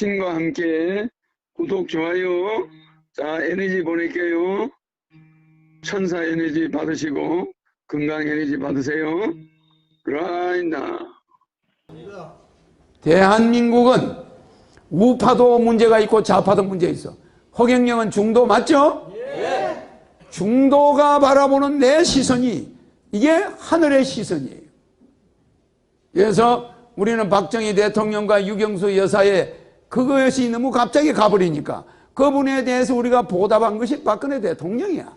친구와 함께 구독, 좋아요. 자, 에너지 보낼게요. 천사 에너지 받으시고 건강 에너지 받으세요. 라이나. 대한민국은 우파도 문제가 있고 좌파도 문제 있어. 허경영은 중도 맞죠? 예. 중도가 바라보는 내 시선이 이게 하늘의 시선이에요. 그래서 우리는 박정희 대통령과 유경수 여사의 그것이 너무 갑자기 가버리니까 그분에 대해서 우리가 보답한 것이 박근혜 대통령이야.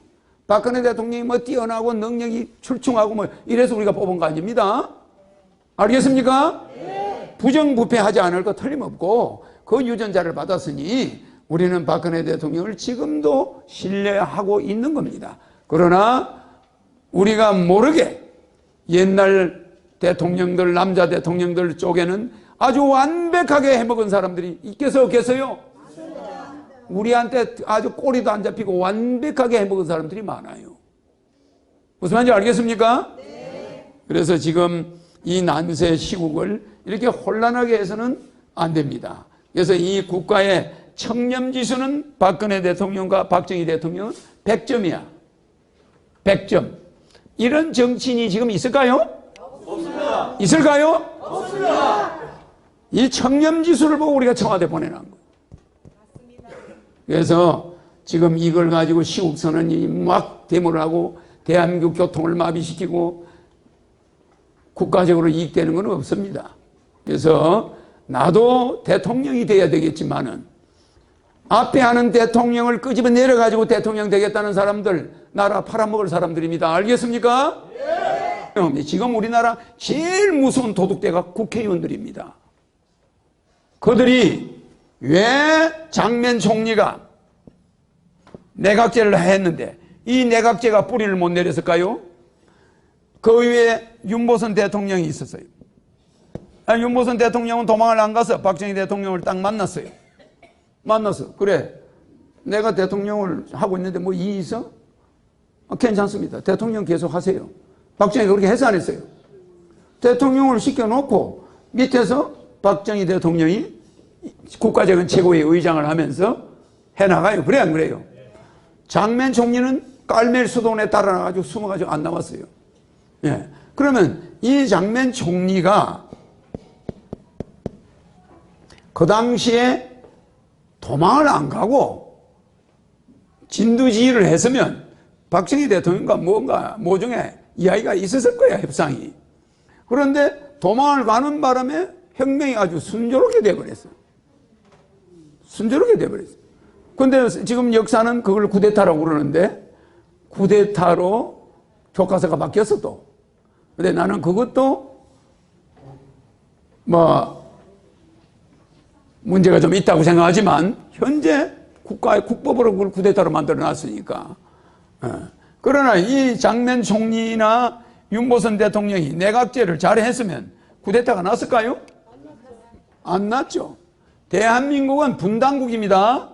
박근혜 대통령이 뭐 뛰어나고 능력이 출중하고 뭐 이래서 우리가 뽑은 거 아닙니다. 알겠습니까? 네. 부정부패하지 않을 거 틀림없고 그 유전자를 받았으니 우리는 박근혜 대통령을 지금도 신뢰하고 있는 겁니다. 그러나 우리가 모르게 옛날 대통령들, 남자 대통령들 쪽에는 아주 완벽하게 해먹은 사람들이 있겠어요, 없겠어요? 우리한테 아주 꼬리도 안 잡히고 완벽하게 해먹은 사람들이 많아요. 무슨 말인지 알겠습니까? 네. 그래서 지금 이 난세 시국을 이렇게 혼란하게 해서는 안 됩니다. 그래서 이 국가의 청렴지수는 박근혜 대통령과 박정희 대통령은 100점이야. 100점. 이런 정치인이 지금 있을까요? 없습니다. 있을까요? 없습니다. 이 청렴지수를 보고 우리가 청와대 보내는 거예요. 그래서 지금 이걸 가지고 시국선언이 막 데모를 하고 대한민국 교통을 마비시키고 국가적으로 이익되는 건 없습니다. 그래서 나도 대통령이 돼야 되겠지만은 앞에 하는 대통령을 끄집어 내려가지고 대통령 되겠다는 사람들 나라 팔아먹을 사람들입니다. 알겠습니까? 예. 지금 우리나라 제일 무서운 도둑대가 국회의원들입니다. 그들이 왜 장면 총리가 내각제를 했는데 이 내각제가 뿌리를 못 내렸을까요? 그 위에 윤보선 대통령이 있었어요. 윤보선 대통령은 도망을 안 가서 박정희 대통령을 딱 만났어요. 만났어. 그래, 내가 대통령을 하고 있는데 뭐 이의 있어? 괜찮습니다. 대통령 계속 하세요. 박정희가 그렇게 해서 안 했어요. 대통령을 시켜놓고 밑에서 박정희 대통령이 국가적인 최고의 의장을 하면서 해나가요. 그래 안 그래요? 장면 총리는 깔멜 수도원에 따라가지고 숨어가지고 안 나왔어요. 예. 그러면 이 장면 총리가 그 당시에 도망을 안 가고 진두지휘를 했으면 박정희 대통령과 뭔가 모종의 이야기가 있었을 거야, 협상이. 그런데 도망을 가는 바람에 혁명이 아주 순조롭게 돼버렸어요. 순조롭게 돼버렸어요. 근데 지금 역사는 그걸 쿠데타라고 그러는데 쿠데타로 교과서가 바뀌었어 또. 근데 나는 그것도 뭐 문제가 좀 있다고 생각하지만 현재 국가의 국법으로 그걸 쿠데타로 만들어 놨으니까. 그러나 이 장면 총리나 윤보선 대통령이 내각제를 잘 했으면 쿠데타가 났을까요? 안 났죠. 대한민국은 분단국입니다.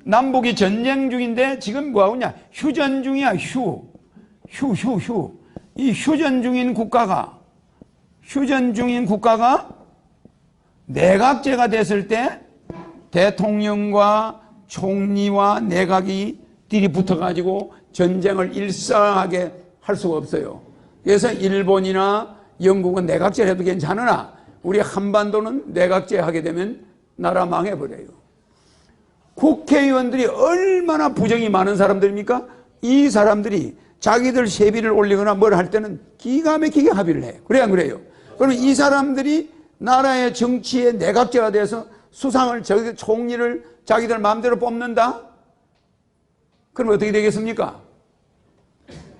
남북이 전쟁 중인데 지금 뭐하고냐? 휴전 중이야. 휴. 이 휴전 중인 국가가 내각제가 됐을 때 대통령과 총리와 내각이 딜이 붙어가지고 전쟁을 일상하게 할 수가 없어요. 그래서 일본이나 영국은 내각제를 해도 괜찮으나 우리 한반도는 내각제 하게 되면 나라 망해버려요. 국회의원들이 얼마나 부정이 많은 사람들입니까? 이 사람들이 자기들 세비를 올리거나 뭘 할 때는 기가 막히게 합의를 해요. 그래 안 그래요? 그러면 이 사람들이 나라의 정치의 내각제가 돼서 수상을 총리를 자기들 마음대로 뽑는다? 그럼 어떻게 되겠습니까?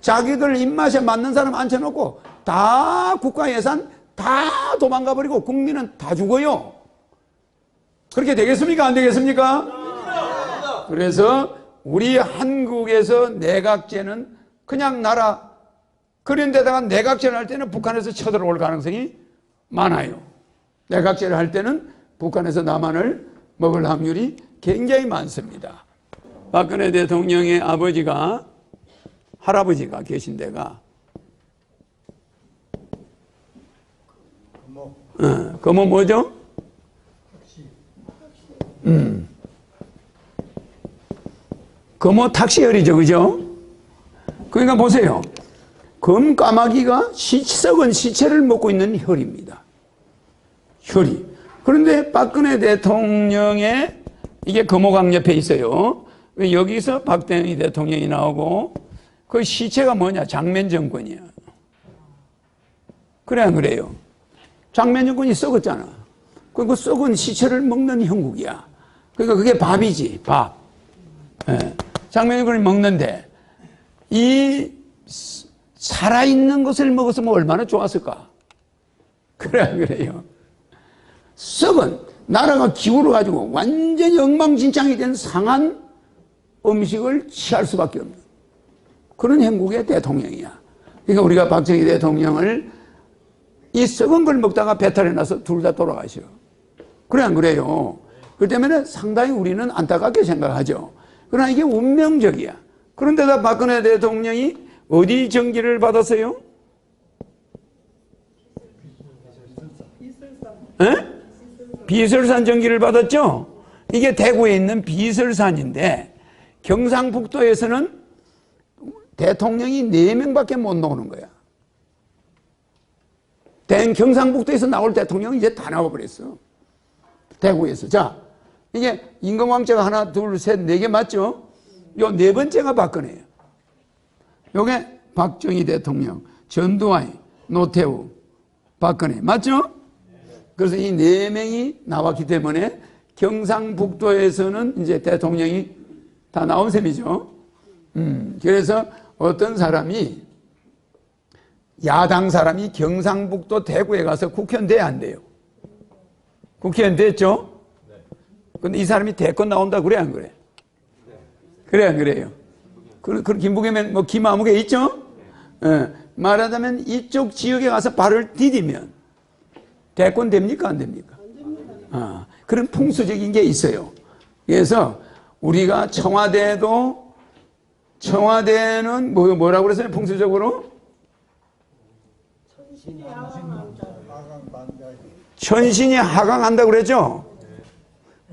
자기들 입맛에 맞는 사람 앉혀놓고 다 국가 예산 다 도망가 버리고 국민은 다 죽어요. 그렇게 되겠습니까? 안 되겠습니까? 그래서 우리 한국에서 내각제는 그냥 나라 그런 데다가 내각제를 할 때는 북한에서 쳐들어올 가능성이 많아요. 내각제를 할 때는 북한에서 남한을 먹을 확률이 굉장히 많습니다. 박근혜 대통령의 할아버지가 계신 데가 그뭐 뭐죠? 금호 탁시혈이죠, 그죠? 그러니까 보세요. 금까마귀가 썩은 시체를 먹고 있는 혈입니다. 혈이. 그런데 박근혜 대통령의 이게 금호강 옆에 있어요. 여기서 박정희 대통령이 나오고 그 시체가 뭐냐? 장면 정권이야. 그래 안 그래요? 장면 정권이 썩었잖아. 그 썩은 시체를 먹는 형국이야. 그러니까 그게 밥이지, 밥. 예. 장면 정권이 먹는데 이 살아있는 것을 먹었으면 얼마나 좋았을까? 그래 안 그래요? 썩은 나라가 기울어가지고 완전히 엉망진창이 된 상한 음식을 취할 수밖에 없는 그런 형국의 대통령이야. 그러니까 우리가 박정희 대통령을 이 썩은 걸 먹다가 배탈이 나서 둘 다 돌아가셔. 그래 안 그래요? 그 때문에 상당히 우리는 안타깝게 생각하죠. 그러나 이게 운명적이야. 그런데다 박근혜 대통령이 어디 전기를 받았어요? 에? 비설산 전기를 받았죠? 이게 대구에 있는 비설산인데 경상북도에서는 대통령이 4명밖에 못 나오는 거야. 경상북도에서 나올 대통령은 이제 다 나와버렸어. 대구에서. 자, 이게 임금왕자가 하나, 둘, 셋, 4개 맞죠? 요 4번째가 박근혜예요. 요게 박정희 대통령, 전두환, 노태우, 박근혜. 맞죠? 그래서 이 4명이 나왔기 때문에 경상북도에서는 이제 대통령이 다 나온 셈이죠. 그래서 어떤 사람이 야당 사람이 경상북도 대구에 가서 국회의원 돼야 안 돼요? 국회의원 됐죠? 근데 이 사람이 대권 나온다 그래 안 그래? 그래 안 그래요? 그 김부겸에 뭐 김아무개 있죠? 예, 말하자면 이쪽 지역에 가서 발을 디디면 대권 됩니까 안 됩니까? 그런 풍수적인 게 있어요. 그래서 우리가 청와대는 뭐라고 그랬어요? 풍수적으로? 천신이 하강한다고 그랬죠?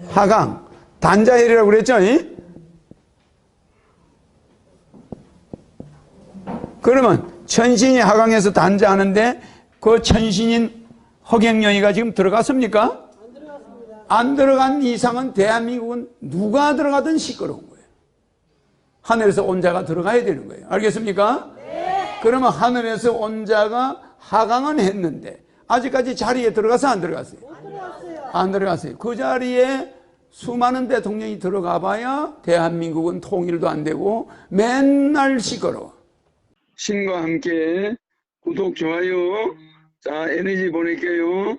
하강. 단자헬이라고 그랬죠? 그러면 천신이 하강해서 단자하는데 그 천신인 허경영이가 지금 들어갔습니까? 안 들어갔습니다. 안 들어간 이상은 대한민국은 누가 들어가든 시끄러운 거예요. 하늘에서 온 자가 들어가야 되는 거예요. 알겠습니까? 네. 그러면 하늘에서 온 자가 하강은 했는데 아직까지 자리에 들어가서 안 들어갔어요? 못 들어갔어요. 안 들어갔어요. 그 자리에 수많은 대통령이 들어가 봐야 대한민국은 통일도 안 되고 맨날 시끄러워. 신과 함께 구독, 좋아요. 자, 에너지 보낼게요.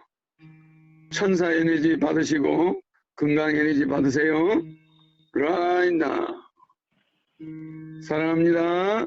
천사 에너지 받으시고 건강 에너지 받으세요. 라인다. 사랑합니다.